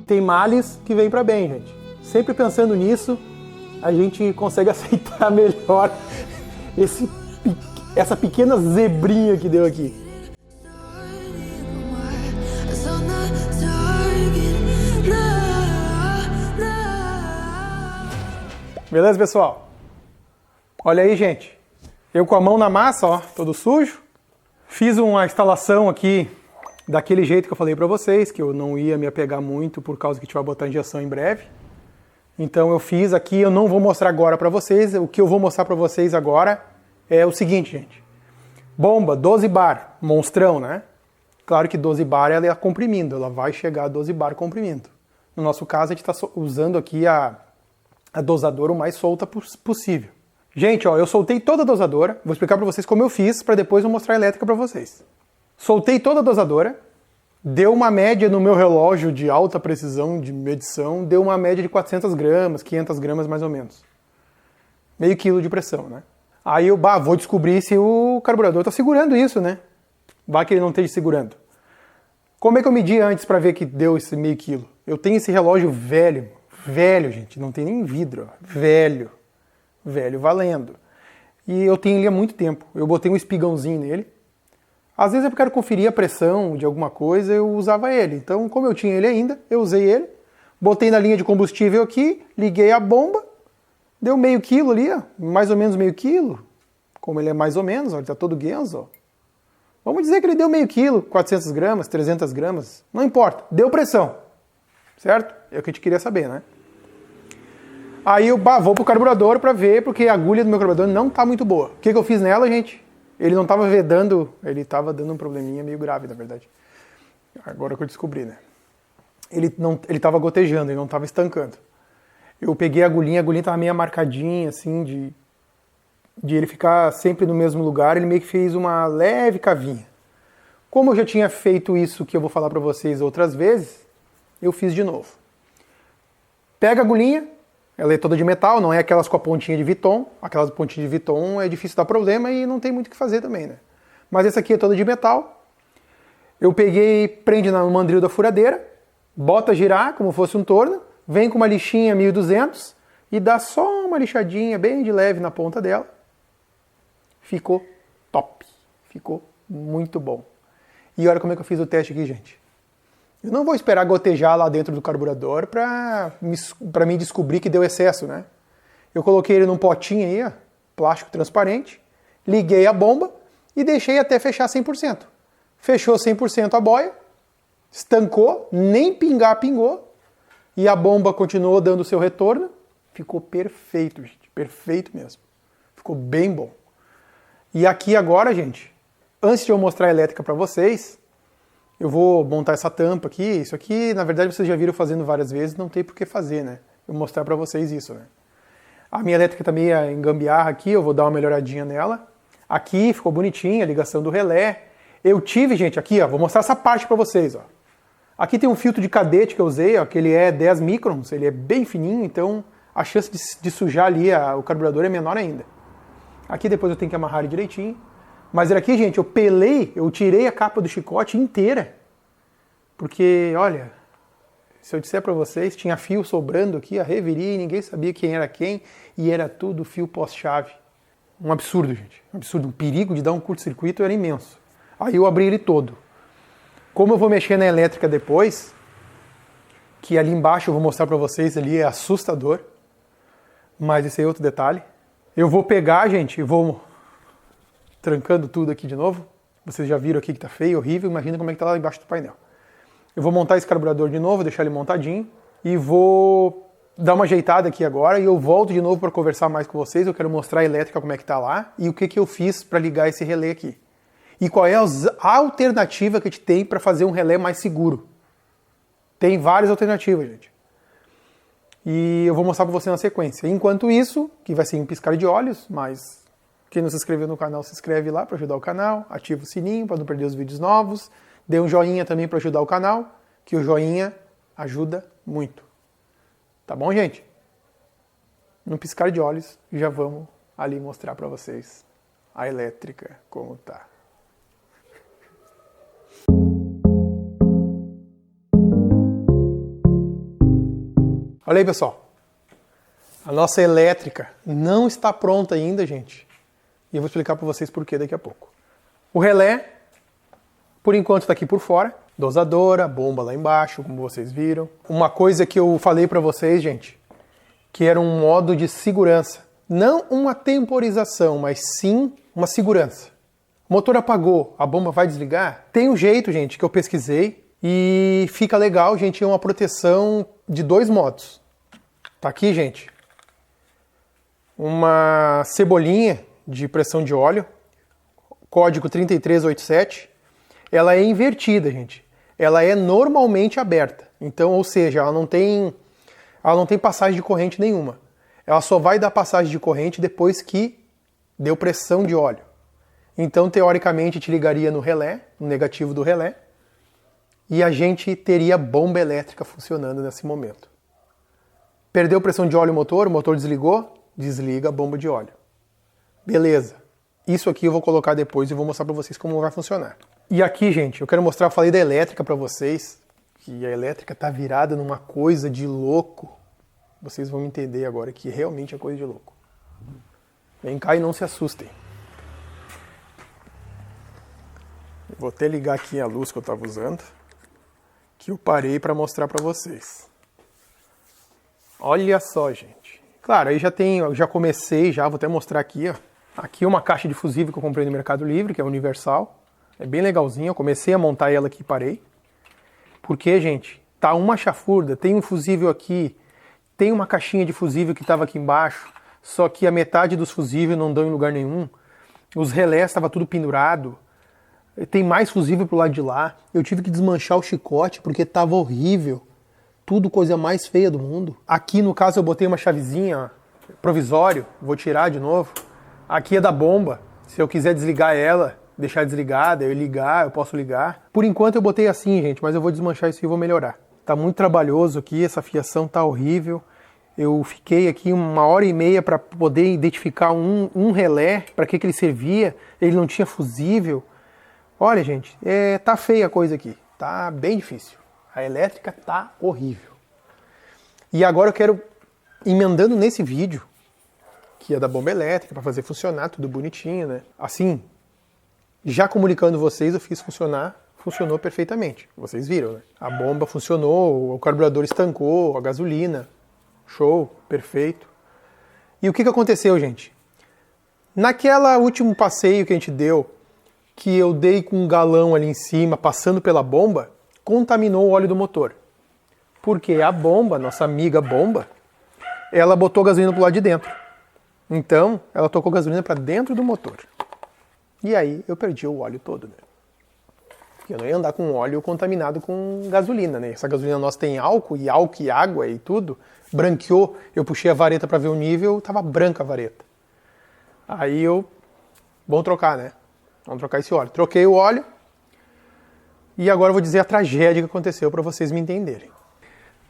tem males que vêm para bem, gente. Sempre pensando nisso, a gente consegue aceitar melhor essa pequena zebrinha que deu aqui. Beleza, pessoal? Olha aí, gente. Eu com a mão na massa, ó, todo sujo. Fiz uma instalação aqui daquele jeito que eu falei pra vocês, que eu não ia me apegar muito por causa que a gente vai botar injeção em breve. Então eu fiz aqui, eu não vou mostrar agora pra vocês. O que eu vou mostrar pra vocês agora é o seguinte, gente. Bomba, 12 bar, monstrão, né? Claro que 12 bar ela é comprimindo, ela vai chegar a 12 bar comprimindo. No nosso caso, a gente está usando aqui a dosadora o mais solta possível. Gente, ó, eu soltei toda a dosadora, vou explicar para vocês como eu fiz, para depois eu mostrar a elétrica para vocês. Soltei toda a dosadora, deu uma média no meu relógio de alta precisão de medição, deu uma média de 400 gramas, 500 gramas mais ou menos. Meio quilo de pressão, né? Aí eu vou descobrir se o carburador está segurando isso, né? Vai que ele não esteja segurando. Como é que eu medi antes para ver que deu esse meio quilo? Eu tenho esse relógio velho, gente, não tem nem vidro, ó, velho valendo. E eu tenho ele há muito tempo. Eu botei um espigãozinho nele. Às vezes eu quero conferir a pressão de alguma coisa, eu usava ele. Então, como eu tinha ele ainda, eu usei ele. Botei na linha de combustível aqui, liguei a bomba, deu meio quilo ali, ó, mais ou menos meio quilo. Como ele é mais ou menos, ó, ele tá todo guenzo, ó. Vamos dizer que ele deu meio quilo, 400 gramas, 300 gramas, não importa, deu pressão, certo? É o que a gente queria saber, né? Aí eu vou pro carburador para ver, porque a agulha do meu carburador não tá muito boa. O que eu fiz nela, gente? Ele não tava vedando, ele tava dando um probleminha meio grave, na verdade. Agora que eu descobri, né? Ele tava gotejando, ele não tava estancando. Eu peguei a agulhinha tava meio marcadinha, assim, de ele ficar sempre no mesmo lugar, ele meio que fez uma leve cavinha. Como eu já tinha feito isso que eu vou falar para vocês outras vezes, eu fiz de novo. Pega a agulhinha, ela é toda de metal, não é aquelas com a pontinha de Viton. Aquelas pontinhas de Viton é difícil dar problema e não tem muito o que fazer também, né? Mas essa aqui é toda de metal. Eu peguei, prende no mandril da furadeira, bota girar como fosse um torno, vem com uma lixinha 1200 e dá só uma lixadinha bem de leve na ponta dela. Ficou top. Ficou muito bom. E olha como é que eu fiz o teste aqui, gente. Eu não vou esperar gotejar lá dentro do carburador para mim descobrir que deu excesso, né? Eu coloquei ele num potinho aí, ó, plástico transparente, liguei a bomba e deixei até fechar 100%. Fechou 100% a boia, estancou, nem pingar pingou, e a bomba continuou dando o seu retorno. Ficou perfeito, gente, perfeito mesmo. Ficou bem bom. E aqui agora, gente, antes de eu mostrar a elétrica para vocês, eu vou montar essa tampa aqui. Isso aqui, na verdade, vocês já viram fazendo várias vezes, não tem por que fazer, né? Eu vou mostrar pra vocês isso, né? A minha elétrica tá meio em gambiarra aqui, eu vou dar uma melhoradinha nela. Aqui ficou bonitinha a ligação do relé. Eu tive, gente, aqui, ó, vou mostrar essa parte pra vocês, ó. Aqui tem um filtro de cadete que eu usei, ó, que ele é 10 microns, ele é bem fininho, então a chance de sujar ali o carburador é menor ainda. Aqui depois eu tenho que amarrar ele direitinho. Mas aqui, gente, eu tirei a capa do chicote inteira. Porque, olha, se eu disser pra vocês, tinha fio sobrando aqui, a reveria, e ninguém sabia quem era quem, e era tudo fio pós-chave. Um absurdo, gente. Um absurdo. O perigo de dar um curto-circuito era imenso. Aí eu abri ele todo. Como eu vou mexer na elétrica depois, que ali embaixo eu vou mostrar pra vocês, ali é assustador, mas esse é outro detalhe. Eu vou pegar, gente, e vou trancando tudo aqui de novo. Vocês já viram aqui que tá feio, horrível. Imagina como é que tá lá embaixo do painel. Eu vou montar esse carburador de novo, deixar ele montadinho. E vou dar uma ajeitada aqui agora. E eu volto de novo para conversar mais com vocês. Eu quero mostrar a elétrica como é que tá lá. E o que eu fiz para ligar esse relé aqui. E qual é a alternativa que a gente tem para fazer um relé mais seguro. Tem várias alternativas, gente. E eu vou mostrar para você na sequência. Enquanto isso, que vai ser um piscar de olhos, mas quem não se inscreveu no canal, se inscreve lá para ajudar o canal, ativa o sininho para não perder os vídeos novos, dê um joinha também para ajudar o canal, que o joinha ajuda muito. Tá bom, gente? No piscar de olhos, já vamos ali mostrar para vocês a elétrica como tá. Olha aí, pessoal. A nossa elétrica não está pronta ainda, gente. E eu vou explicar para vocês por que daqui a pouco. O relé, por enquanto, está aqui por fora. Dosadora, bomba lá embaixo, como vocês viram. Uma coisa que eu falei para vocês, gente, que era um modo de segurança. Não uma temporização, mas sim uma segurança. O motor apagou, a bomba vai desligar? Tem um jeito, gente, que eu pesquisei e fica legal, gente, é uma proteção de 2 modos. Tá aqui, gente, uma cebolinha de pressão de óleo, código 3387. Ela é invertida, gente. Ela é normalmente aberta. Então, ou seja, ela não tem passagem de corrente nenhuma. Ela só vai dar passagem de corrente depois que deu pressão de óleo. Então, teoricamente, te ligaria no relé, no negativo do relé, e a gente teria bomba elétrica funcionando nesse momento. Perdeu pressão de óleo o motor desligou, desliga a bomba de óleo. Beleza. Isso aqui eu vou colocar depois e vou mostrar para vocês como vai funcionar. E aqui, gente, eu quero mostrar, eu falei da elétrica para vocês, que a elétrica tá virada numa coisa de louco. Vocês vão entender agora que realmente é coisa de louco. Vem cá e não se assustem. Vou até ligar aqui a luz que eu estava usando, que eu parei para mostrar para vocês. Olha só, gente. Claro, aí já comecei, vou até mostrar aqui, ó. Aqui uma caixa de fusível que eu comprei no Mercado Livre, que é universal. É bem legalzinha, eu comecei a montar ela aqui e parei. Porque, gente, tá uma chafurda, tem um fusível aqui, tem uma caixinha de fusível que estava aqui embaixo, só que a metade dos fusíveis não dão em lugar nenhum. Os relés estavam tudo pendurado. Tem mais fusível pro lado de lá. Eu tive que desmanchar o chicote porque tava horrível. Tudo coisa mais feia do mundo. Aqui, no caso, eu botei uma chavezinha, ó, provisório. Vou tirar de novo. Aqui é da bomba. Se eu quiser desligar ela, deixar desligada, eu ligar, eu posso ligar. Por enquanto eu botei assim, gente, mas eu vou desmanchar isso e vou melhorar. Tá muito trabalhoso aqui, essa fiação tá horrível. Eu fiquei aqui 1h30 para poder identificar um relé, para que ele servia. Ele não tinha fusível. Olha, gente, tá feia a coisa aqui. Tá bem difícil. A elétrica tá horrível. E agora eu quero, emendando nesse vídeo, que é da bomba elétrica, para fazer funcionar tudo bonitinho, né? Assim, já comunicando vocês, eu fiz funcionar, funcionou perfeitamente. Vocês viram, né? A bomba funcionou, o carburador estancou, a gasolina, show, perfeito. E o que aconteceu, gente? Naquela último passeio que a gente deu, que eu dei com um galão ali em cima, passando pela bomba, contaminou o óleo do motor. Porque a bomba, nossa amiga bomba, ela botou gasolina pro lado de dentro. Então, ela tocou gasolina para dentro do motor. E aí, eu perdi o óleo todo, né? Porque eu não ia andar com óleo contaminado com gasolina, né? Essa gasolina nossa tem álcool e água e tudo. Branqueou, eu puxei a vareta para ver o nível, tava branca a vareta. Aí vamos trocar, né? Vamos trocar esse óleo. Troquei o óleo. E agora eu vou dizer a tragédia que aconteceu para vocês me entenderem.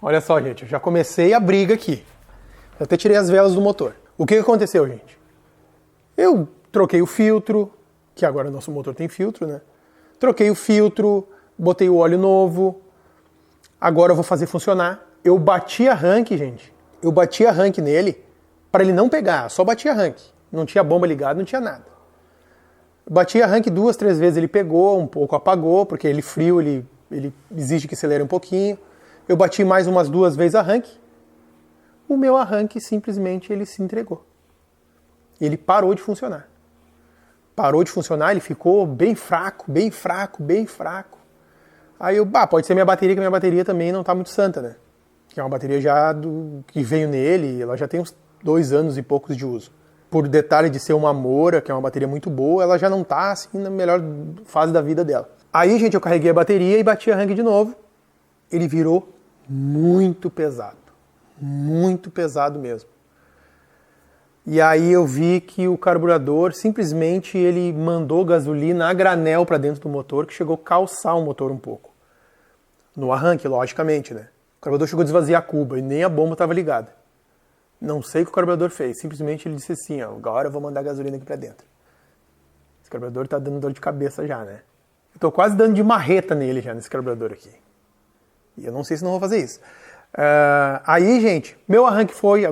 Olha só, gente, eu já comecei a briga aqui. Eu até tirei as velas do motor. O que aconteceu, gente? Eu troquei o filtro, que agora nosso motor tem filtro, né? Troquei o filtro, botei o óleo novo. Agora eu vou fazer funcionar. Eu bati arranque, gente. Eu bati arranque nele para ele não pegar. Só bati arranque. Não tinha bomba ligada, não tinha nada. Bati arranque 2, 3 vezes, ele pegou, um pouco apagou, porque ele frio, ele exige que acelere um pouquinho. Eu bati mais umas 2 vezes arranque. O meu arranque simplesmente ele se entregou. Ele parou de funcionar. Parou de funcionar, ele ficou bem fraco, bem fraco, bem fraco. Aí pode ser minha bateria, que minha bateria também não tá muito santa, né? Que é uma bateria já que veio nele, ela já tem uns 2 anos e poucos de uso. Por detalhe de ser uma Mora, que é uma bateria muito boa, ela já não tá assim na melhor fase da vida dela. Aí, gente, eu carreguei a bateria e bati arranque de novo. Ele virou muito pesado mesmo. E aí eu vi que o carburador simplesmente ele mandou gasolina a granel para dentro do motor, que chegou a calçar o motor um pouco. No arranque, logicamente, né? O carburador chegou a desvaziar a cuba e nem a bomba estava ligada. Não sei o que o carburador fez, simplesmente ele disse assim, ó, agora eu vou mandar gasolina aqui pra dentro. Esse carburador tá dando dor de cabeça já, né? Eu tô quase dando de marreta nele já, nesse carburador aqui. E eu não sei se não vou fazer isso. Aí, gente, meu arranque foi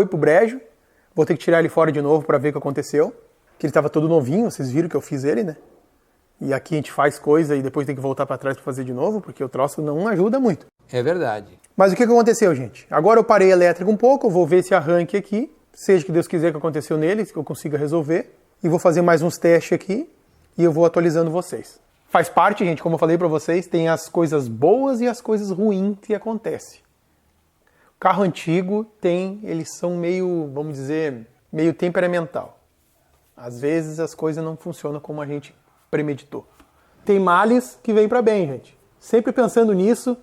pro brejo. Vou ter que tirar ele fora de novo para ver o que aconteceu. Que ele estava todo novinho, vocês viram que eu fiz ele, né? E aqui a gente faz coisa e depois tem que voltar para trás para fazer de novo, porque o troço não ajuda muito. É verdade. Mas o que aconteceu, gente? Agora eu parei a elétrica um pouco, eu vou ver esse arranque aqui, seja que Deus quiser que aconteceu nele, que eu consiga resolver. E vou fazer mais uns testes aqui e eu vou atualizando vocês. Faz parte, gente, como eu falei para vocês, tem as coisas boas e as coisas ruins que acontecem. Carro antigo eles são meio, vamos dizer, meio temperamental. Às vezes as coisas não funcionam como a gente premeditou. Tem males que vêm para bem, gente. Sempre pensando nisso,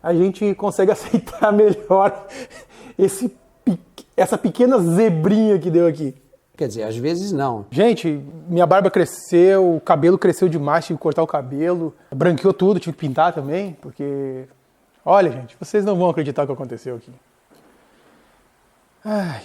a gente consegue aceitar melhor essa pequena zebrinha que deu aqui. Quer dizer, às vezes não. Gente, minha barba cresceu, o cabelo cresceu demais, tive que cortar o cabelo, branqueou tudo, tive que pintar também, porque... Olha, gente, vocês não vão acreditar o que aconteceu aqui.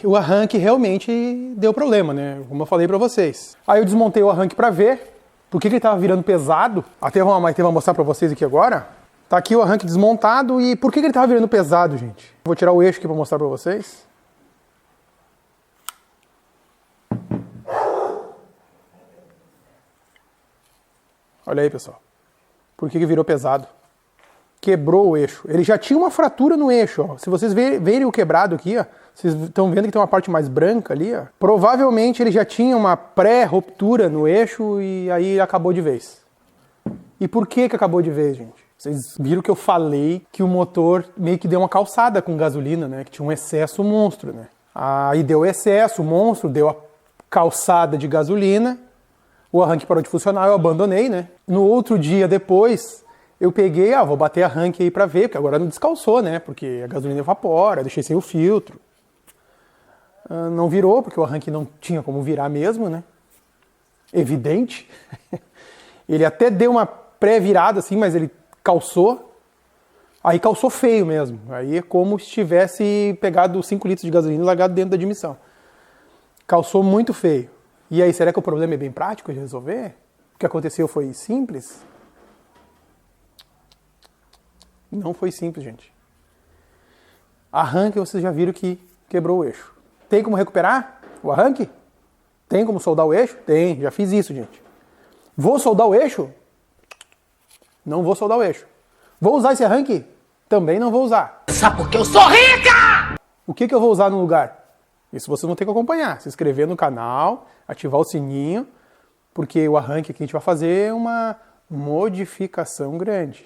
O arranque realmente deu problema, né? Como eu falei pra vocês. Aí eu desmontei o arranque pra ver por que ele tava virando pesado. Até vou mostrar pra vocês aqui agora. Tá aqui o arranque desmontado e por que ele tava virando pesado, gente? Vou tirar o eixo aqui pra mostrar pra vocês. Olha aí, pessoal. Por que virou pesado? Quebrou o eixo. Ele já tinha uma fratura no eixo, ó. Se vocês verem o quebrado aqui, ó, vocês estão vendo que tem uma parte mais branca ali, ó. Provavelmente ele já tinha uma pré-ruptura no eixo e aí acabou de vez. E por que acabou de vez, gente? Vocês viram que eu falei que o motor meio que deu uma calçada com gasolina, né? Que tinha um excesso monstro, né? Aí deu excesso, o monstro deu a calçada de gasolina. O arranque parou de funcionar, eu abandonei, né? No outro dia depois, eu peguei, vou bater arranque aí pra ver, porque agora não descalçou, né? Porque a gasolina evapora, deixei sem o filtro. Não virou, porque o arranque não tinha como virar mesmo, né? Evidente. Ele até deu uma pré-virada assim, mas ele calçou. Aí calçou feio mesmo. Aí é como se tivesse pegado 5 litros de gasolina e largado dentro da admissão. Calçou muito feio. E aí, será que o problema é bem prático de resolver? O que aconteceu foi simples? Não foi simples, gente. Arranque, vocês já viram que quebrou o eixo. Tem como recuperar o arranque? Tem como soldar o eixo? Tem, já fiz isso, gente. Vou soldar o eixo? Não vou soldar o eixo. Vou usar esse arranque? Também não vou usar. Sabe porque eu sou rica? O que eu vou usar no lugar? Isso vocês vão ter que acompanhar. Se inscrever no canal, ativar o sininho, porque o arranque que a gente vai fazer é uma modificação grande.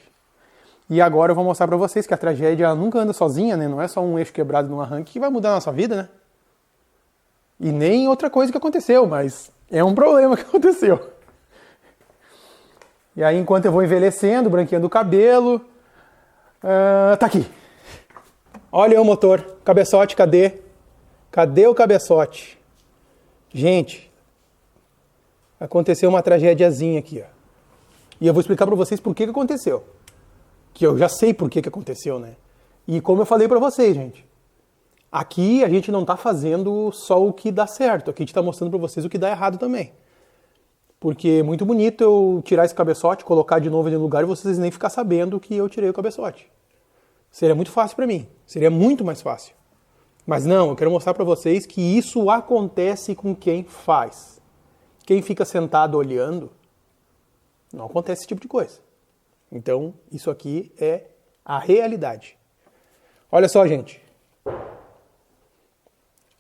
E agora eu vou mostrar pra vocês que a tragédia ela nunca anda sozinha, né? Não é só um eixo quebrado num arranque que vai mudar a nossa vida, né? E nem outra coisa que aconteceu, mas é um problema que aconteceu. E aí, enquanto eu vou envelhecendo, branqueando o cabelo... tá aqui. Olha o motor. Cabeçote, cadê? Cadê o cabeçote? Gente, aconteceu uma tragédiazinha aqui, ó. E eu vou explicar pra vocês por que aconteceu. Que eu já sei por que aconteceu, né? E como eu falei pra vocês, gente, aqui a gente não tá fazendo só o que dá certo. Aqui a gente tá mostrando pra vocês o que dá errado também. Porque é muito bonito eu tirar esse cabeçote, colocar de novo ali no lugar e vocês nem ficar sabendo que eu tirei o cabeçote. Seria muito fácil pra mim. Seria muito mais fácil. Mas não, eu quero mostrar pra vocês que isso acontece com quem faz. Quem fica sentado olhando, não acontece esse tipo de coisa. Então, isso aqui é a realidade. Olha só, gente.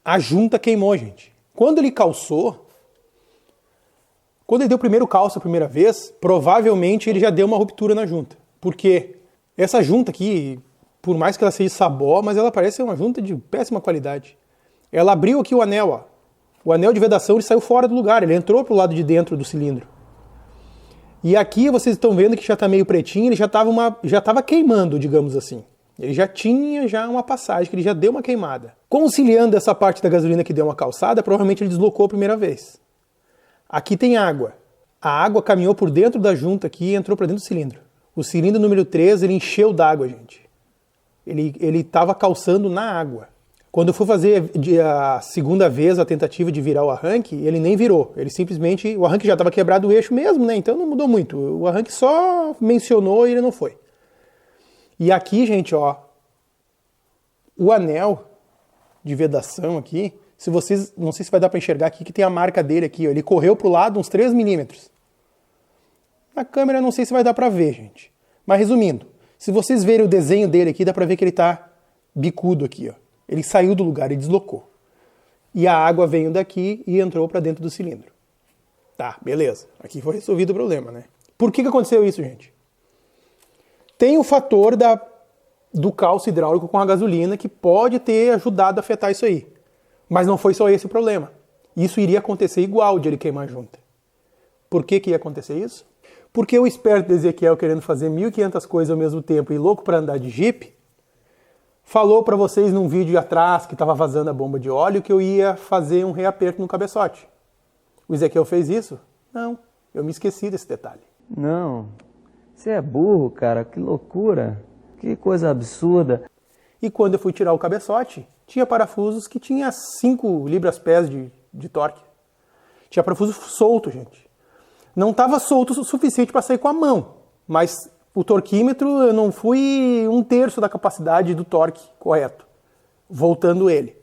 A junta queimou, gente. Quando ele calçou, quando ele deu o primeiro calço a primeira vez, provavelmente ele já deu uma ruptura na junta. Por quê? Essa junta aqui, por mais que ela seja sabó, mas ela parece ser uma junta de péssima qualidade. Ela abriu aqui o anel, ó. O anel de vedação ele saiu fora do lugar, ele entrou pro lado de dentro do cilindro. E aqui vocês estão vendo que já está meio pretinho, ele já estava queimando, digamos assim. Ele já tinha uma passagem, que ele já deu uma queimada. Conciliando essa parte da gasolina que deu uma calçada, provavelmente ele deslocou a primeira vez. Aqui tem água. A água caminhou por dentro da junta aqui e entrou para dentro do cilindro. O cilindro número 3, ele encheu d'água, gente. Ele estava calçando na água. Quando eu fui fazer a segunda vez a tentativa de virar o arranque, ele nem virou. Ele simplesmente... O arranque já estava quebrado o eixo mesmo, né? Então não mudou muito. O arranque só mencionou e ele não foi. E aqui, gente, ó, O anel de vedação aqui, se vocês, não sei se vai dar para enxergar aqui, que tem a marca dele aqui, ó, ele correu pro lado uns 3 milímetros. Na câmera não sei se vai dar para ver, gente. Mas resumindo, se vocês verem o desenho dele aqui, dá para ver que ele tá bicudo aqui, ó. Ele saiu do lugar e deslocou. E a água veio daqui e entrou para dentro do cilindro. Tá, beleza. Aqui foi resolvido o problema, né? Por que aconteceu isso, gente? Tem o fator do cálcio hidráulico com a gasolina que pode ter ajudado a afetar isso aí. Mas não foi só esse o problema. Isso iria acontecer igual de ele queimar a junta. Por que ia acontecer isso? Porque o esperto de Ezequiel, querendo fazer 1.500 coisas ao mesmo tempo e louco para andar de Jeep, falou para vocês num vídeo atrás que estava vazando a bomba de óleo que eu ia fazer um reaperto no cabeçote. O Ezequiel fez isso? Não, eu me esqueci desse detalhe. Não, você é burro, cara, que loucura, que coisa absurda. E quando eu fui tirar o cabeçote, tinha parafusos que tinha 5 libras-pés de torque. Tinha parafuso solto, gente. Não estava solto o suficiente para sair com a mão, mas o torquímetro eu não fui 1/3 da capacidade do torque correto, voltando ele.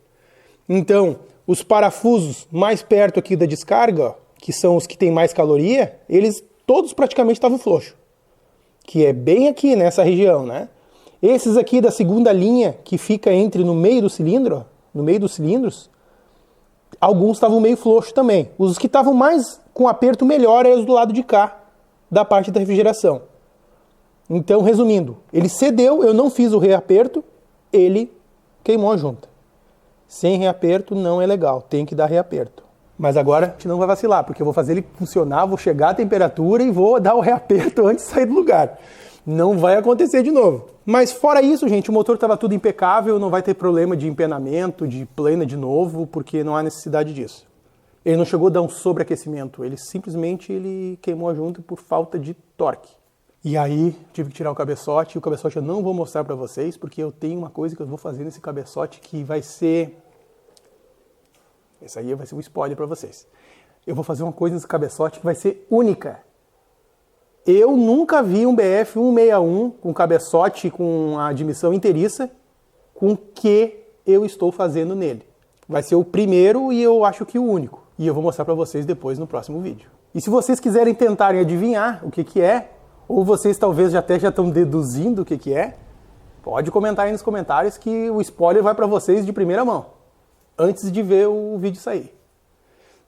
Então, os parafusos mais perto aqui da descarga, ó, que são os que têm mais caloria, eles todos praticamente estavam frouxos. Que é bem aqui nessa região, né? Esses aqui da segunda linha, que fica no meio do cilindro, ó, no meio dos cilindros, alguns estavam meio frouxos também. Os que estavam mais com aperto melhor eram os do lado de cá, da parte da refrigeração. Então, resumindo, ele cedeu, eu não fiz o reaperto, ele queimou a junta. Sem reaperto não é legal, tem que dar reaperto. Mas agora a gente não vai vacilar, porque eu vou fazer ele funcionar, vou chegar à temperatura e vou dar o reaperto antes de sair do lugar. Não vai acontecer de novo. Mas fora isso, gente, o motor estava tudo impecável, não vai ter problema de empenamento, de plana de novo, porque não há necessidade disso. Ele não chegou a dar um sobreaquecimento, ele simplesmente queimou a junta por falta de torque. E aí tive que tirar o cabeçote, e o cabeçote eu não vou mostrar para vocês, porque eu tenho uma coisa que eu vou fazer nesse cabeçote que vai ser... Esse aí vai ser um spoiler para vocês. Eu vou fazer uma coisa nesse cabeçote que vai ser única. Eu nunca vi um BF 161 com cabeçote com a admissão inteiriça com o que eu estou fazendo nele. Vai ser o primeiro e eu acho que o único. E eu vou mostrar para vocês depois no próximo vídeo. E se vocês quiserem tentarem adivinhar o que é, ou vocês talvez já estão deduzindo o que é, pode comentar aí nos comentários que o spoiler vai para vocês de primeira mão, antes de ver o vídeo sair.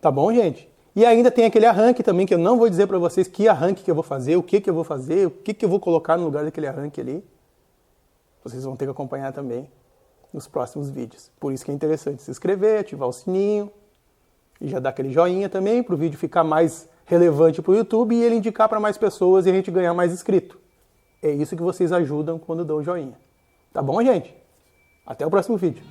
Tá bom, gente? E ainda tem aquele arranque também, que eu não vou dizer para vocês que arranque que eu vou fazer, o que eu vou fazer, o que eu vou colocar no lugar daquele arranque ali. Vocês vão ter que acompanhar também nos próximos vídeos. Por isso que é interessante se inscrever, ativar o sininho e já dar aquele joinha também para o vídeo ficar mais relevante para o YouTube e ele indicar para mais pessoas e a gente ganhar mais inscrito. É isso que vocês ajudam quando dão o joinha. Tá bom, gente? Até o próximo vídeo.